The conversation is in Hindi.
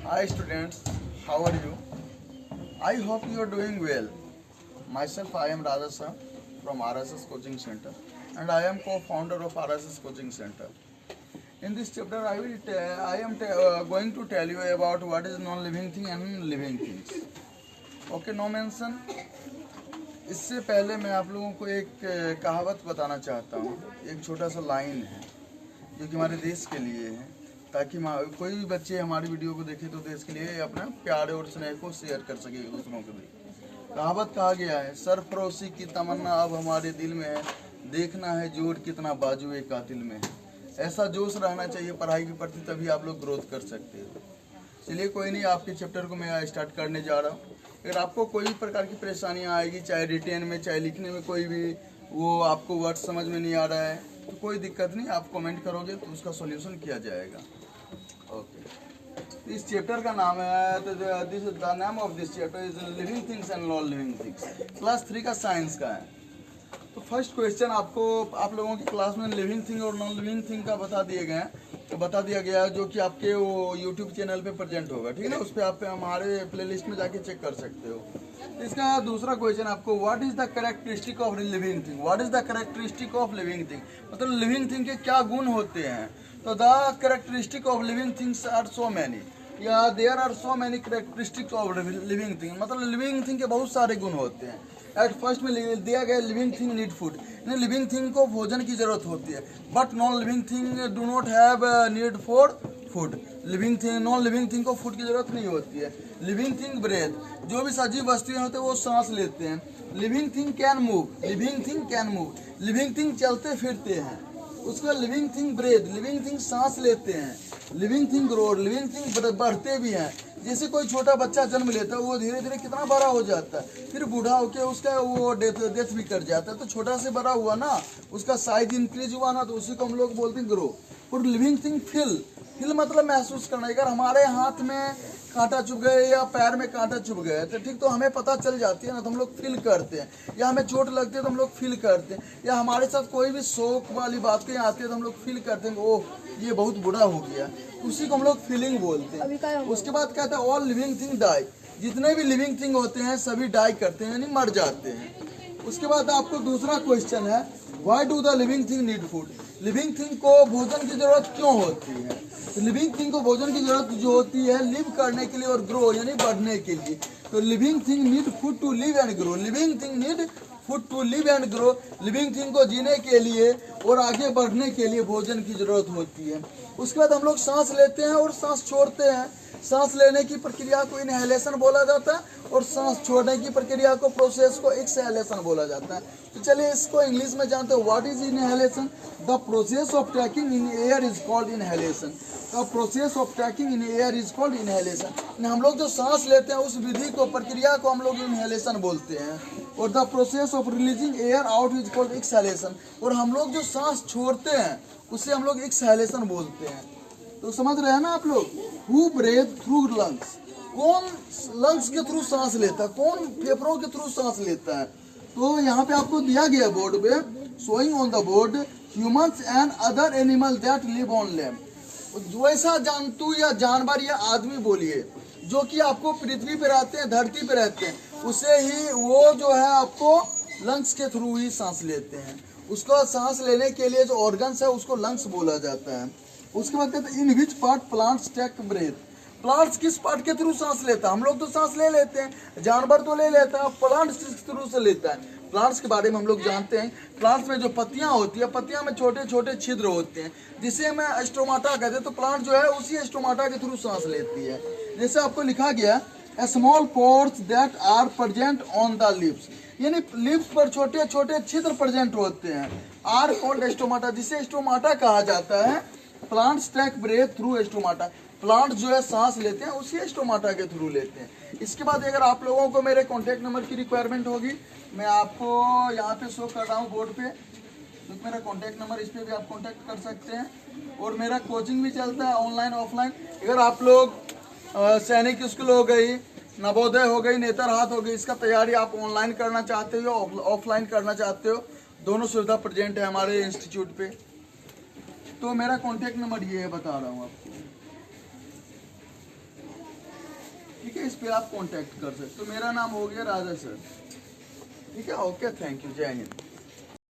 Hi students, how are you? I hope you are doing well. Myself, I am Radha from RSS Coaching Center, and I am co-founder of RSS Coaching Center. In this chapter, I am going to tell you about what is non-living thing and living things. Okay, no mention. इससे पहले मैं आप लोगों को एक कहावत बताना चाहता हूँ। एक छोटा सा लाइन है जो कि हमारे देश के लिए है, ताकि कोई भी बच्चे हमारी वीडियो को देखे तो देश के लिए अपना प्यार और स्नेह को शेयर कर सके दूसरों के लिए। कहावत कहा गया है, सरफरोशी की तमन्ना अब हमारे दिल में है, देखना है जोर कितना बाजुए कातिल में है। ऐसा जोश रहना चाहिए पढ़ाई के प्रति, तभी आप लोग ग्रोथ कर सकते हो। चलिए कोई नहीं, आपके चैप्टर को मैं स्टार्ट करने जा रहा हूँ। अगर आपको कोई भी प्रकार की परेशानियाँ आएगी, चाहे रिटेन में चाहे लिखने में, कोई भी वो आपको वर्ड समझ में नहीं आ रहा है तो कोई दिक्कत नहीं, आप कमेंट करोगे तो उसका सॉल्यूशन किया जाएगा। ओके, इस चैप्टर का नाम है, the name of this chapter is living things and non living things. Class 3 का साइंस का है। तो फर्स्ट क्वेश्चन आपको आप लोगों की क्लास में लिविंग थिंग और नॉन लिविंग थिंग का बता दिया गया जो कि आपके वो यूट्यूब चैनल पे प्रेजेंट होगा, ठीक है ना। उस पर आप हमारे प्लेलिस्ट में जाके चेक कर सकते हो। इसका दूसरा क्वेश्चन आपको, what is the characteristic of living thing. What is the characteristic of living thing, मतलब लिविंग थिंग के क्या गुण होते हैं। तो the characteristic of living things are so many, या there are so many characteristics of living thing, मतलब लिविंग थिंग के बहुत सारे गुण होते हैं। एट फर्स्ट में दिया गया living thing need food, living thing को भोजन की जरूरत होती है, but non living thing do not have need for food. Non living thing को फूड की जरूरत नहीं होती है। लिविंग थिंग ब्रेथ, जो भी सजीव वस्तुएं होते हैं वो सांस लेते हैं। Living thing can move, living thing चलते फिरते हैं। उसका living thing breathe, living thing सांस लेते हैं। Living thing grow, living thing बढ़ते भी हैं। जैसे कोई छोटा बच्चा जन्म लेता है, वो धीरे धीरे कितना बड़ा हो जाता है, फिर बूढ़ा होकर उसका वो डेथ भी कर जाता है। तो छोटा से बड़ा हुआ ना, उसका साइज इंक्रीज हुआ ना, तो उसी को हम लोग बोलते हैं ग्रो। और लिविंग थिंग फील मतलब महसूस करना। अगर हमारे हाथ में कांटा चुभ गए या पैर में कांटा चुभ गए तो ठीक, तो हमें पता चल जाती है ना, तो हम लोग फील करते हैं। या हमें चोट लगती है तो हम लोग फील करते हैं। या हमारे साथ कोई भी शौक वाली बातें आती है तो हम लोग फील करते हैं, ओह ये बहुत बुरा हो गया, उसी को हम लोग फीलिंग बोलते हैं। उसके बाद कहता है ऑल लिविंग थिंग डाई, जितने भी लिविंग थिंग होते हैं सभी डाई करते हैं, यानी मर जाते हैं। उसके बाद आपको दूसरा क्वेश्चन है, why do the living thing need food. Living thing को भोजन की जरूरत क्यों होती है। तो लिविंग थिंग को भोजन की जरूरत जो होती है लिव करने के लिए और ग्रो यानी बढ़ने के लिए। तो living thing need food to live and grow, living thing need food to live and grow. Living thing को जीने के लिए और आगे बढ़ने के लिए भोजन की जरूरत होती है। उसके बाद हम लोग सांस लेते हैं और सांस छोड़ते हैं। सांस लेने की प्रक्रिया को इनहेलेशन बोला जाता है और सांस छोड़ने की प्रक्रिया को प्रोसेस को एक्सहेलेशन बोला जाता है। तो चलिए इसको इंग्लिश में जानते हैं। What is inhalation. The process of taking in air is called inhalation. The process of taking in air is called inhalation. हम लोग जो सांस लेते हैं उस विधि को, प्रक्रिया को हम लोग इनहेलेशन बोलते हैं। और the process of releasing air out is called exhalation. और हम लोग जो सांस छोड़ते हैं उसे हम लोग एक्सहेलेशन बोलते हैं। तो समझ रहे हैं ना आप लोग। हु ब्रेथ थ्रू लंग्स, कौन लंग्स के थ्रू सांस लेता है, कौन फेफड़ों के थ्रू सांस लेता है। तो यहाँ पे आपको दिया गया बोर्ड पे, showing on the board, humans and other animal that live on land. जो ऐसा जंतु या जानवर या आदमी बोलिए जो कि आपको पृथ्वी पे रहते हैं, धरती पे रहते हैं, उसे ही वो जो है आपको लंग्स के थ्रू ही सांस लेते हैं। उसको सांस लेने के लिए जो ऑर्गन्स है उसको लंग्स बोला जाता है। उसके बाद कहते हैं in which part plants take breath. Plants किस पार्ट के थ्रू सांस लेता है। हम लोग तो सांस ले लेते हैं, जानवर तो ले लेता है, प्लांट्स किस थ्रू से लेता है। प्लांट्स के बारे में हम लोग जानते हैं। प्लांट्स में जो पत्तियां होती है, पत्तियां में छोटे छोटे छिद्र होते हैं जिसे हमें स्टोमाटा कहते हैं। तो प्लांट जो है उसी स्टोमाटा के थ्रू सांस लेती है। जैसे आपको लिखा गया small pores that are present on the lips, यानी लिप्स पर छोटे छोटे छिद्र प्रेजेंट होते हैं, आर कॉल्ड स्टोमाटा, जिसे स्टोमाटा कहा जाता है। Plants take breath through stomata, plant जो है सांस लेते हैं उसी स्टोमाटा के थ्रू लेते हैं। इसके बाद अगर आप लोगों को मेरे कॉन्टैक्ट नंबर की रिक्वायरमेंट होगी, मैं आपको यहाँ पे शो कर रहा हूँ बोर्ड पे, तो मेरा कॉन्टैक्ट नंबर, इस पर भी आप कॉन्टैक्ट कर सकते हैं। और मेरा कोचिंग भी चलता है ऑनलाइन ऑफलाइन। अगर आप लोग सैनिक स्कूल हो गई, नवोदय हो गई, नेतरहाट हो गई, इसका तैयारी आप ऑनलाइन करना चाहते हो ऑफलाइन करना चाहते हो, दोनों सुविधा प्रेजेंट है हमारे इंस्टीट्यूट पे। तो मेरा कॉन्टैक्ट नंबर ये है, बता रहा हूँ आपको। ठीक है, इस पे आप कांटेक्ट कर सकते हो। तो मेरा नाम हो गया राजा सर। ठीक है, ओके, थैंक यू, जय हिंद।